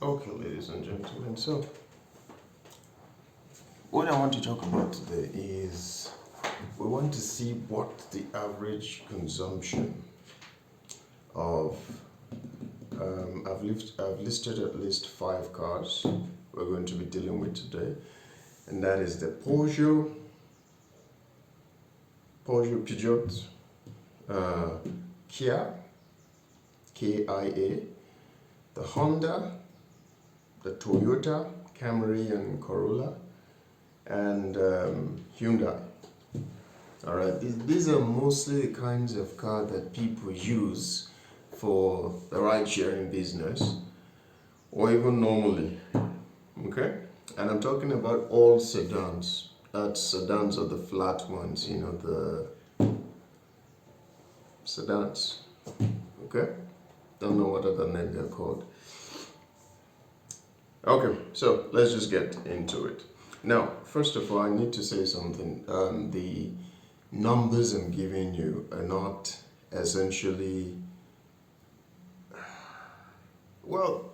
Okay, ladies and gentlemen, so what I want to talk about today is we want to see what the average consumption of I've listed at least 5 cars we're going to be dealing with today, and that is the Peugeot, Kia, KIA, the Honda, the Toyota, Camry and Corolla, and Hyundai. Alright, these are mostly the kinds of car that people use for the ride sharing business or even normally. Okay? And I'm talking about all sedans. Sedans are the flat ones, the sedans. Okay? Don't know what other name they're called. Okay, so let's just get into it. Now, first of all, I need to say something. The numbers I'm giving you are not essentially, well,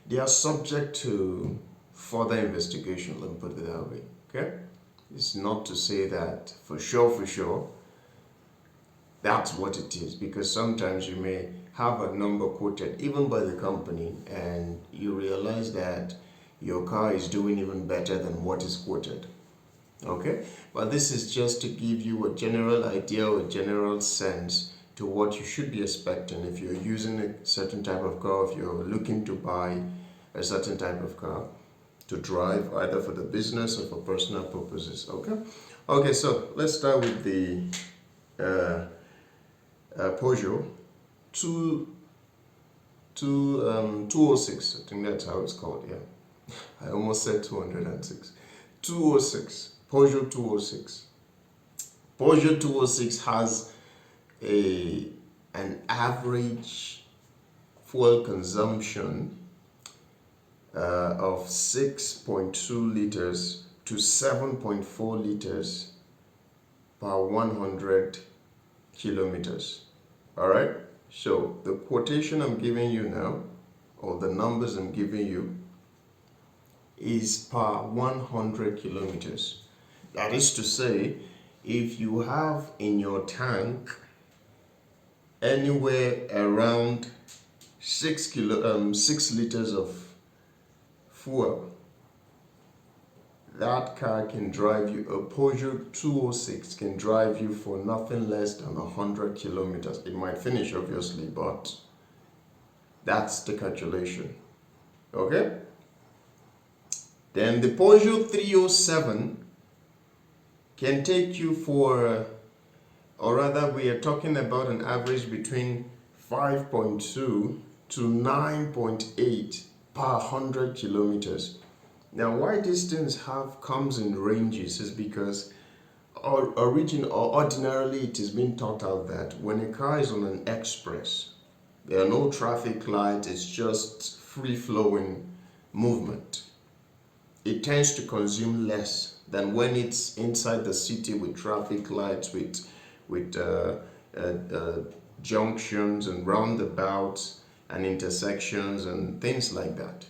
they are subject to further investigation, let me put it that way, okay? It's not to say that for sure, that's what it is, because sometimes you may have a number quoted even by the company and you realize that your car is doing even better than what is quoted. Okay, but this is just to give you a general idea or a general sense to what you should be expecting if you're using a certain type of car, if you're looking to buy a certain type of car to drive either for the business or for personal purposes. Okay, so let's start with the Peugeot 206. I think that's how it's called. Yeah, I almost said 206. 206. Peugeot 206. Peugeot 206 has an average fuel consumption of 6.2 liters to 7.4 liters per 100 kilometers. All right. So the quotation I'm giving you now, or the numbers I'm giving you, is per 100 kilometers. That is to say, if you have in your tank anywhere around 6 liters of fuel, that car can drive you, a Peugeot 206 can drive you for nothing less than 100 kilometers. It might finish, obviously, but that's the calculation. Okay? Then the Peugeot 307 can take you for, or rather we are talking about an average between 5.2 to 9.8 per 100 kilometers. Now, why these things comes in ranges is because ordinarily it is being taught out that when a car is on an express, there are no traffic lights, it's just free-flowing movement. It tends to consume less than when it's inside the city with traffic lights, with junctions and roundabouts and intersections and things like that.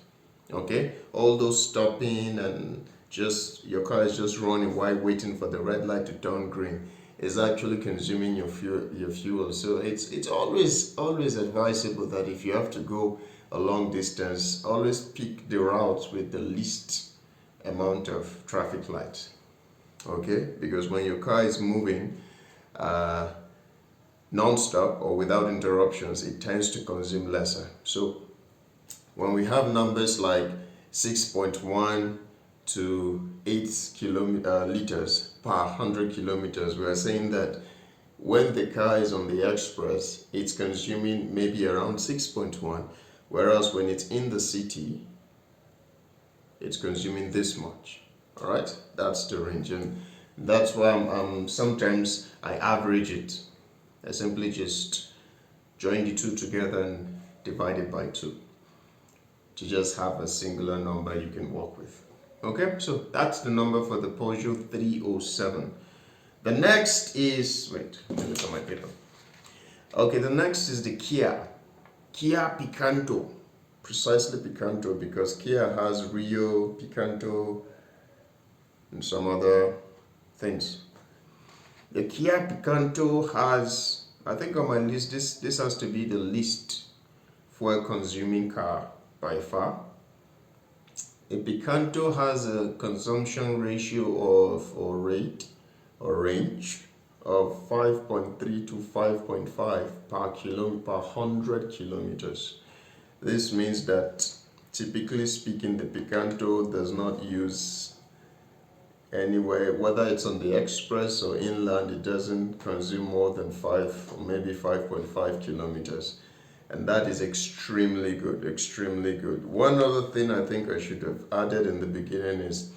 Okay, all those stopping and just your car is just running while waiting for the red light to turn green is actually consuming your fuel. So it's always advisable that if you have to go a long distance, always pick the routes with the least amount of traffic lights. Okay, because when your car is moving non-stop or without interruptions, it tends to consume lesser. So when we have numbers like 6.1 to 8 liters per 100 kilometers, we are saying that when the car is on the express, it's consuming maybe around 6.1, whereas when it's in the city, it's consuming this much. All right, that's the range, and that's why sometimes I average it. I simply just join the two together and divide it by 2 to just have a singular number you can work with. Okay, so that's the number for the Peugeot 307. The next is, wait, let me look at my paper. Okay, the next is the Kia Picanto. precisely Picanto because Kia has Rio, Picanto, and some other things. The Kia Picanto has, I think on my list, this has to be the least fuel consuming car by far. A Picanto has a consumption ratio of, or rate, or range of 5.3 to 5.5 per 100 kilometers. This means that, typically speaking, the Picanto does not use anywhere, whether it's on the express or inland, it doesn't consume more than 5 or maybe 5.5 kilometers. And that is extremely good, extremely good. One other thing I think I should have added in the beginning is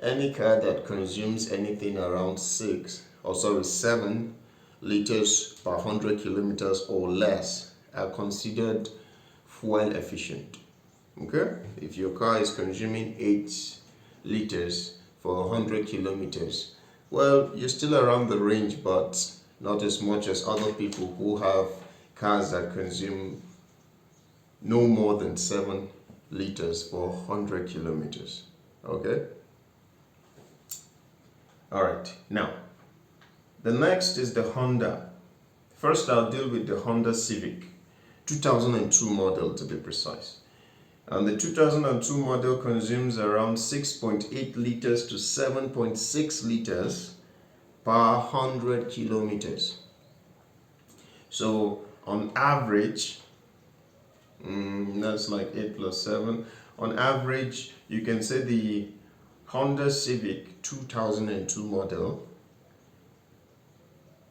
any car that consumes anything around 7 liters per 100 kilometers or less are considered fuel efficient. Okay? If your car is consuming 8 liters for 100 kilometers, well, you're still around the range, but not as much as other people who have cars that consume no more than 7 liters for 100 kilometers. Okay? Alright, now, the next is the Honda. First, I'll deal with the Honda Civic, 2002 model to be precise. And the 2002 model consumes around 6.8 liters to 7.6 liters per 100 kilometers. So, on average, that's like 8 plus 7. On average, you can say the Honda Civic 2002 model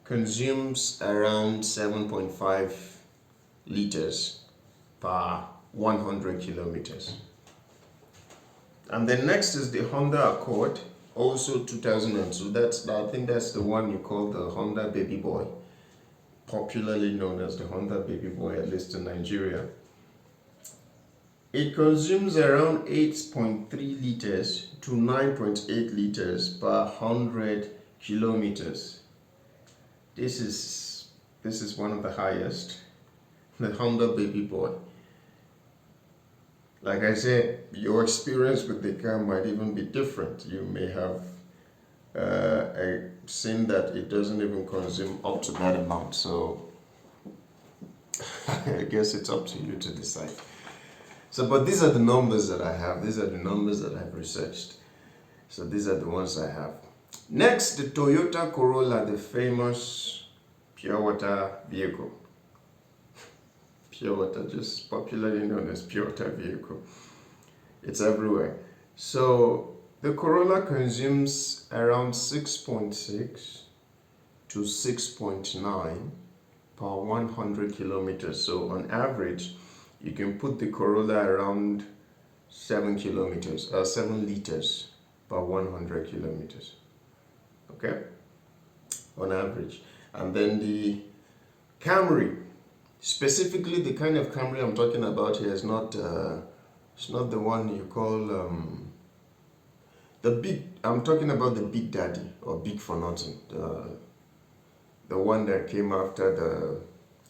consumes around 7.5 liters per 100 kilometers. And then next is the Honda Accord, also 2002. I think that's the one you call the Honda Baby Boy, popularly known as the Honda Baby Boy, at least in Nigeria. It consumes around 8.3 liters to 9.8 liters per 100 kilometers. This is one of the highest, the Honda Baby Boy. Like I said, your experience with the car might even be different. You may have seen that it doesn't even consume up to that amount. So I guess it's up to you to decide. So, but these are the numbers that I have. These are the numbers that I've researched. So these are the ones I have. Next, the Toyota Corolla, the famous pure water vehicle. Pure water, just popularly known as pure water vehicle. It's everywhere. So the Corolla consumes around 6.6 to 6.9 per 100 kilometers. So on average, you can put the Corolla around 7 liters per 100 kilometers. Okay? On average. And then the Camry, specifically the kind of Camry I'm talking about here is not it's not the one you call I'm talking about the Big Daddy or Big for Nothing, the one that came after the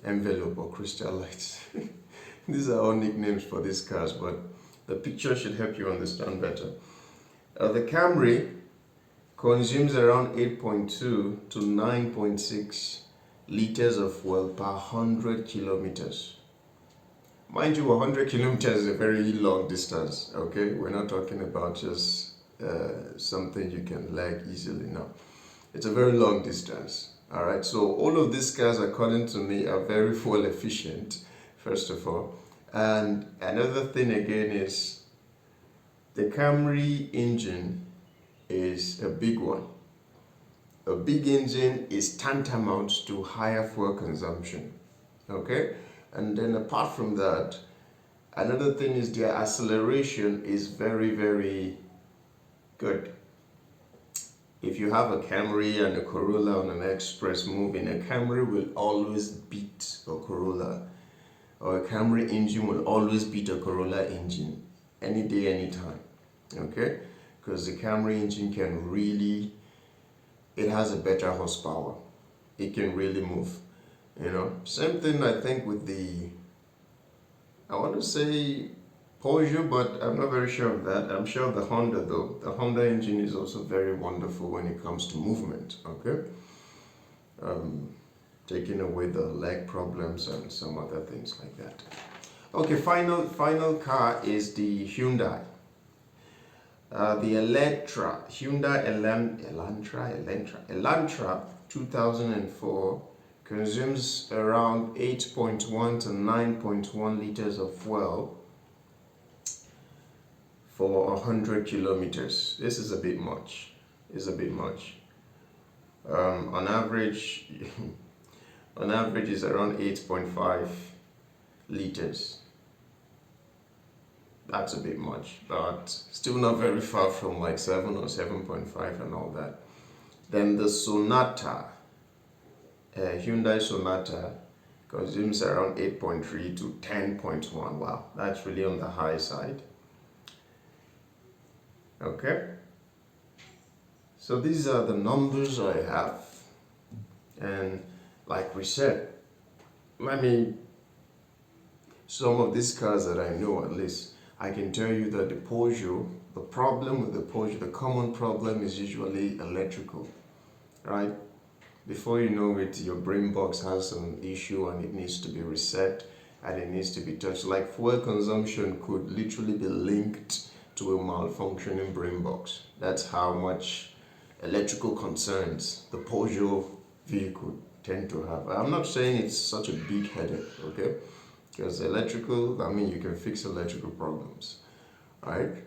Envelope or Crystal Lights. These are all nicknames for these cars, but the picture should help you understand better. The Camry consumes around 8.2 to 9.6 liters of fuel per 100 kilometers. Mind you, 100 kilometers is a very long distance, okay? We're not talking about just something you can lag easily now. It's a very long distance, all right? So all of these cars, according to me, are very fuel efficient, first of all. And another thing again is the Camry engine is a big one. A big engine is tantamount to higher fuel consumption, okay? And then apart from that, another thing is their acceleration is very, very good. If you have a Camry and a Corolla on an express moving, a Camry will always beat a Corolla, or a Camry engine will always beat a Corolla engine any day, anytime, okay? Because the Camry engine can really, it has a better horsepower. It can really move, you know. Same thing I think with the, I want to say Peugeot, but I'm not very sure of that. I'm sure of the Honda though. The Honda engine is also very wonderful when it comes to movement, okay? Taking away the leg problems and some other things like that. Okay, final car is the Hyundai. The Hyundai Elantra 2004 consumes around 8.1 to 9.1 liters of fuel for 100 kilometers. This is a bit much. It's a bit much. On average, on average is around 8.5 liters. That's a bit much, but still not very far from like 7 or 7.5 and all that. Then the Sonata, Hyundai Sonata, consumes around 8.3 to 10.1. Wow, that's really on the high side. Okay, so these are the numbers I have, and like we said, I mean, some of these cars that I know, at least I can tell you that the Peugeot, the problem with the Peugeot, the common problem is usually electrical, right? Before you know it, your brain box has some issue and it needs to be reset and it needs to be touched. Like fuel consumption could literally be linked to a malfunctioning brain box. That's how much electrical concerns the Peugeot vehicle tend to have. I'm not saying it's such a big headache, okay? Because electrical, I mean, you can fix electrical problems, right?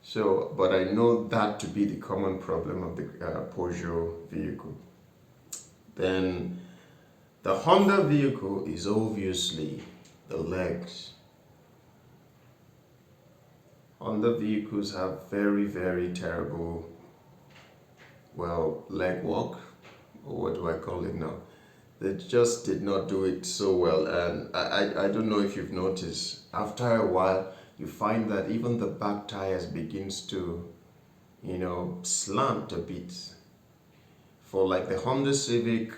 So, but I know that to be the common problem of the Peugeot vehicle. Then the Honda vehicle is obviously the legs. Honda vehicles have very, very terrible, well, leg walk, or what do I call it now? They just did not do it so well, and I don't know if you've noticed, after a while you find that even the back tires begins to, you know, slant a bit. For like the Honda Civic,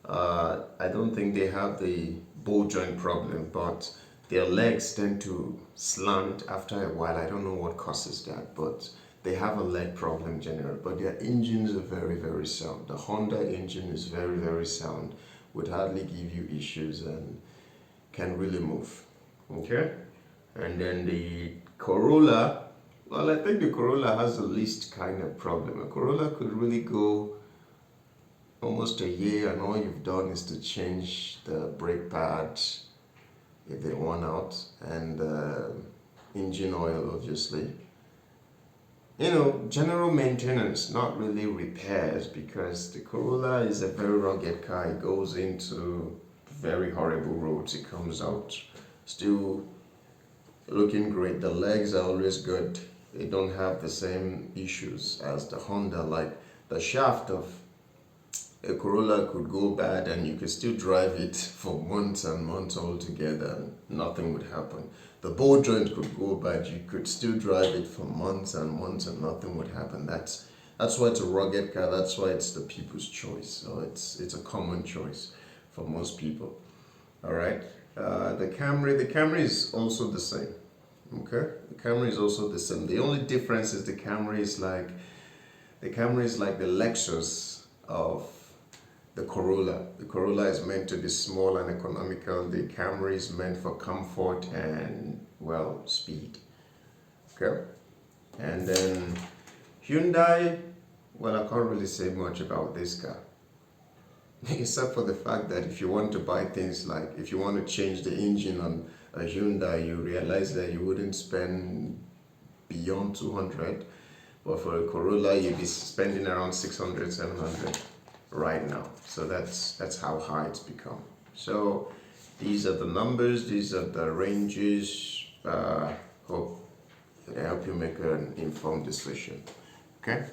I don't think they have the ball joint problem, but their legs tend to slant after a while. I don't know what causes that, but they have a leg problem generally, but their engines are very, very sound. The Honda engine is very, very sound, would hardly give you issues and can really move, okay? And then the Corolla, well, I think the Corolla has the least kind of problem. A Corolla could really go almost a year and all you've done is to change the brake pads if they worn out and engine oil, obviously. You know, general maintenance, not really repairs, because the Corolla is a very rugged car. It goes into very horrible roads. It comes out still looking great. The legs are always good. They don't have the same issues as the Honda. Like the shaft of a Corolla could go bad and you could still drive it for months and months altogether and nothing would happen. The ball joint could go bad, you could still drive it for months and months and nothing would happen. That's why it's a rugged car, that's why it's the people's choice. So it's a common choice for most people. Alright. The Camry is also the same. Okay? The Camry is also the same. The only difference is the Camry is like the Lexus of the Corolla. The Corolla is meant to be small and economical. The Camry is meant for comfort and, well, speed. Okay? And then Hyundai, well, I can't really say much about this car. Except for the fact that if you want to buy things like, if you want to change the engine on a Hyundai, you realize that you wouldn't spend beyond 200. But for a Corolla, you'd be spending around 600, 700. Right now. So that's how high it's become. So these are the numbers, these are the ranges. Hope it help you make an informed decision. Okay.